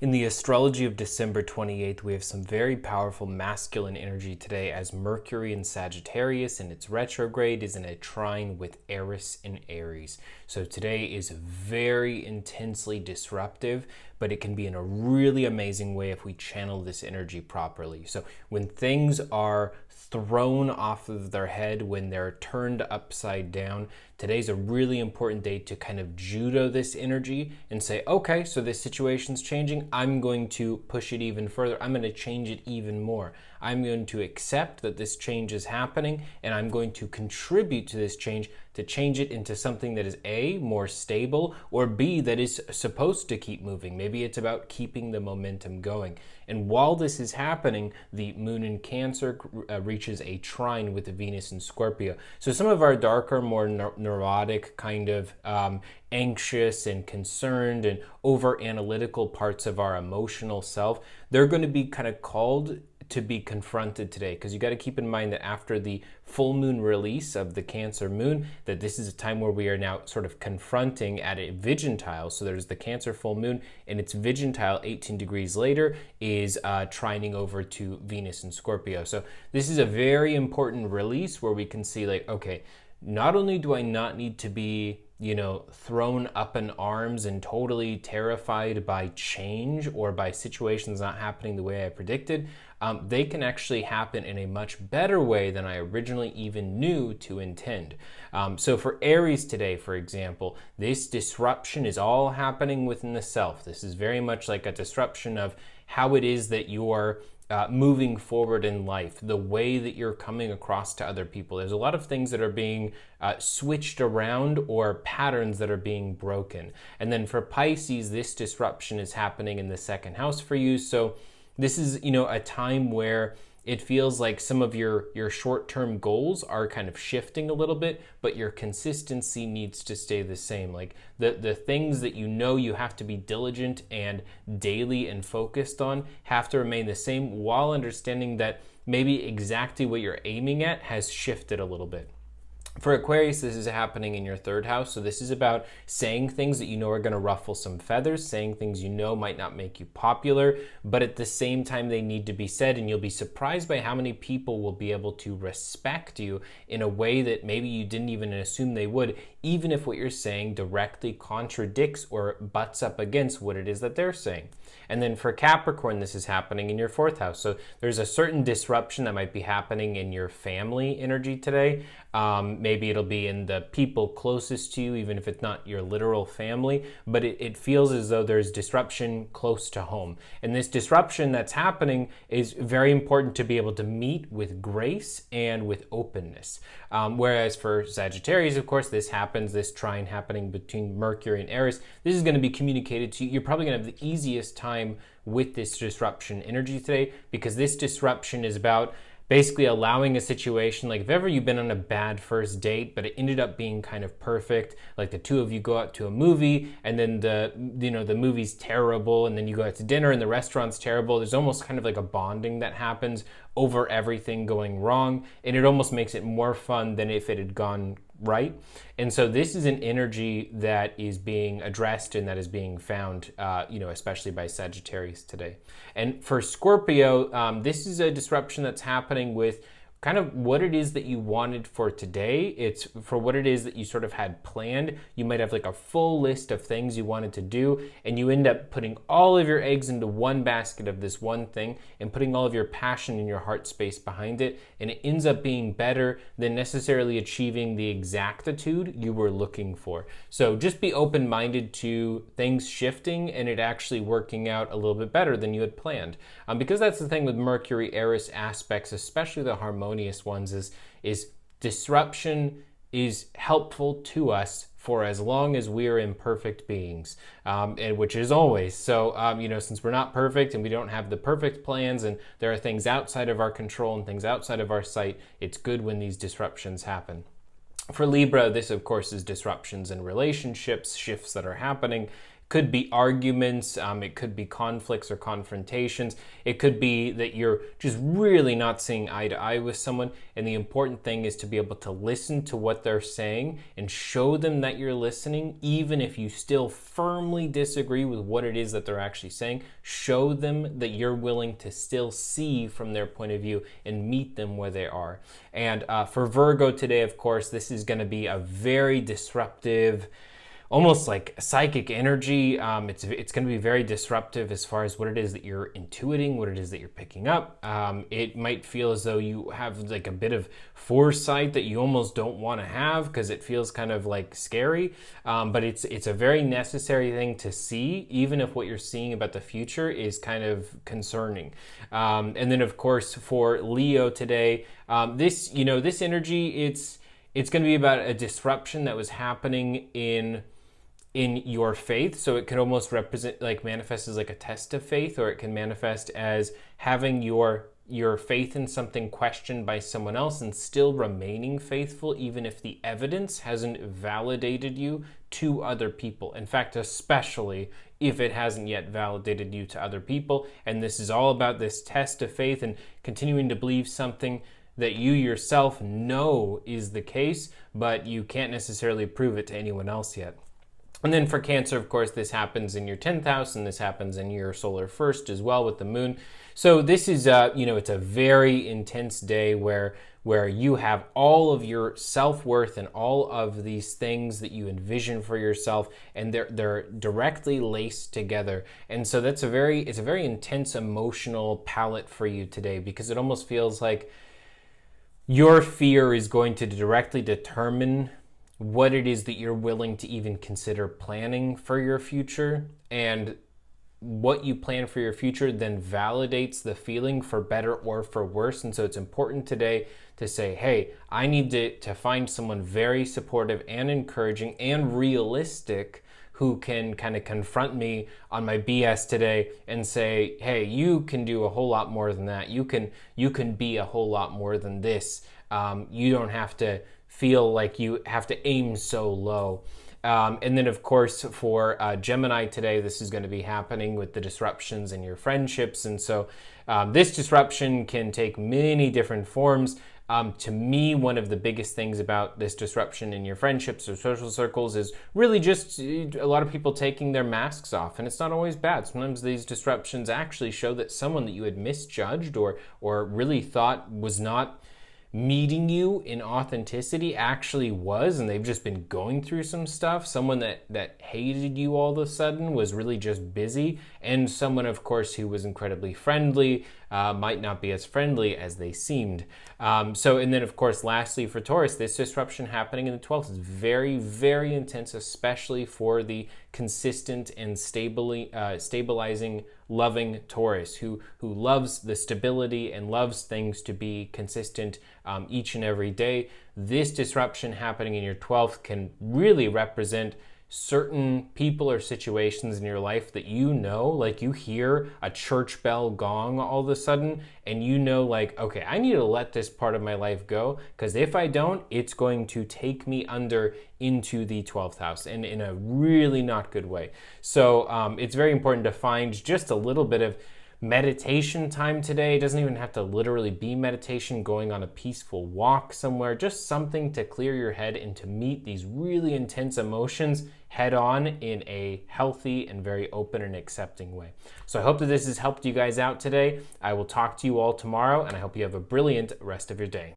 In the astrology of December 28th, we have some very powerful masculine energy today as Mercury in Sagittarius in its retrograde is in a trine with Eris in Aries. So today is very intensely disruptive, but it can be in a really amazing way if we channel this energy properly. So when things are thrown off of their head, when they're turned upside down, today's a really important day to kind of judo this energy and say, okay, so this situation's changing. I'm going to push it even further. I'm going to change it even more. I'm going to accept that this change is happening, and I'm going to contribute to this change to change it into something that is A, more stable, or B, that is supposed to keep moving. Maybe it's about keeping the momentum going. And while this is happening, the moon in Cancer reaches a trine with Venus in Scorpio. So some of our darker, more neurotic, kind of anxious and concerned and over analytical parts of our emotional self, they're going to be kind of called to be confronted today, because you got to keep in mind that after the full moon release of the Cancer moon, that this is a time where we are now sort of confronting at a vigentile. So there's the Cancer full moon, and its vigentile 18 degrees later is trining over to Venus in Scorpio. So this is a very important release where we can see, like, okay, not only do I not need to be thrown up in arms and totally terrified by change or by situations not happening the way I predicted, they can actually happen in a much better way than I originally even knew to intend. So for Aries today, for example, this disruption is all happening within the self. This is very much like a disruption of how it is that you're moving forward in life, the way that you're coming across to other people. There's a lot of things that are being switched around, or patterns that are being broken. And then for Pisces, this disruption is happening in the second house for you. So this is, a time where it feels like some of your short-term goals are kind of shifting a little bit, but your consistency needs to stay the same. Like the things that you have to be diligent and daily and focused on have to remain the same, while understanding that maybe exactly what you're aiming at has shifted a little bit. For Aquarius, this is happening in your third house. So this is about saying things that you know are going to ruffle some feathers, saying things you know might not make you popular, but at the same time they need to be said. And you'll be surprised by how many people will be able to respect you in a way that maybe you didn't even assume they would, even if what you're saying directly contradicts or butts up against what it is that they're saying. And then for Capricorn, this is happening in your fourth house. So there's a certain disruption that might be happening in your family energy today. Maybe it'll be in the people closest to you, even if it's not your literal family, but it feels as though there's disruption close to home. And this disruption that's happening is very important to be able to meet with grace and with openness. Whereas for Sagittarius, of course, this trine happening between Mercury and Eris, this is going to be communicated to you. You're probably going to have the easiest time with this disruption energy today, because this disruption is about basically allowing a situation, like if ever you've been on a bad first date, but it ended up being kind of perfect, like the two of you go out to a movie and then the movie's terrible, and then you go out to dinner and the restaurant's terrible. There's almost kind of like a bonding that happens over everything going wrong, and it almost makes it more fun than if it had gone right. And so this is an energy that is being addressed and that is being found, especially by Sagittarius today. And for Scorpio, this is a disruption that's happening with kind of what it is that you wanted for today. It's for what it is that you sort of had planned. You might have like a full list of things you wanted to do, and you end up putting all of your eggs into one basket of this one thing and putting all of your passion and your heart space behind it. And it ends up being better than necessarily achieving the exactitude you were looking for. So just be open-minded to things shifting and it actually working out a little bit better than you had planned. Because that's the thing with Mercury Eris aspects, especially the harmonious ones, is disruption is helpful to us for as long as we are imperfect beings, and which is always. So, since we're not perfect and we don't have the perfect plans, and there are things outside of our control and things outside of our sight, it's good when these disruptions happen. For Libra, this of course is disruptions in relationships, shifts that are happening. Could be arguments, it could be conflicts or confrontations. It could be that you're just really not seeing eye to eye with someone, and the important thing is to be able to listen to what they're saying and show them that you're listening, even if you still firmly disagree with what it is that they're actually saying. Show them that you're willing to still see from their point of view and meet them where they are. And for Virgo today, of course, this is going to be a very disruptive, almost like psychic energy. It's going to be very disruptive as far as what it is that you're intuiting, what it is that you're picking up. It might feel as though you have like a bit of foresight that you almost don't want to have because it feels kind of like scary. But it's a very necessary thing to see, even if what you're seeing about the future is kind of concerning. And then of course for Leo today, this energy, it's going to be about a disruption that was happening in your faith. So it could almost represent, like, manifest as like a test of faith, or it can manifest as having your faith in something questioned by someone else and still remaining faithful even if the evidence hasn't validated you to other people. In fact, especially if it hasn't yet validated you to other people. And this is all about this test of faith and continuing to believe something that you yourself know is the case, but you can't necessarily prove it to anyone else yet. And then for Cancer, of course, this happens in your 10th house, and this happens in your solar first as well with the moon. So this is, it's a very intense day where you have all of your self-worth and all of these things that you envision for yourself, and they're directly laced together. And so it's a very intense emotional palette for you today, because it almost feels like your fear is going to directly determine what it is that you're willing to even consider planning for your future, and what you plan for your future then validates the feeling for better or for worse. And so it's important today to say, hey, I need to find someone very supportive and encouraging and realistic who can kind of confront me on my BS today and say, hey, you can do a whole lot more than that. You can be a whole lot more than this. You don't have to feel like you have to aim so low. And then, of course, for Gemini today, this is going to be happening with the disruptions in your friendships. And so this disruption can take many different forms. To me, one of the biggest things about this disruption in your friendships or social circles is really just a lot of people taking their masks off. And it's not always bad. Sometimes these disruptions actually show that someone that you had misjudged or really thought was not meeting you in authenticity actually was, and they've just been going through some stuff. Someone that hated you all of a sudden was really just busy, and someone, of course, who was incredibly friendly might not be as friendly as they seemed. And then, of course, lastly for Taurus, this disruption happening in the 12th is very, very intense, especially for the consistent and stabilizing, loving Taurus who loves the stability and loves things to be consistent each and every day. This disruption happening in your 12th can really represent certain people or situations in your life that like you hear a church bell gong all of a sudden, and like, okay, I need to let this part of my life go, because if I don't, it's going to take me under into the 12th house, and in a really not good way. So it's very important to find just a little bit of meditation time today. It doesn't even have to literally be meditation, going on a peaceful walk somewhere, just something to clear your head and to meet these really intense emotions head on in a healthy and very open and accepting way. So I hope that this has helped you guys out today. I will talk to you all tomorrow, and I hope you have a brilliant rest of your day.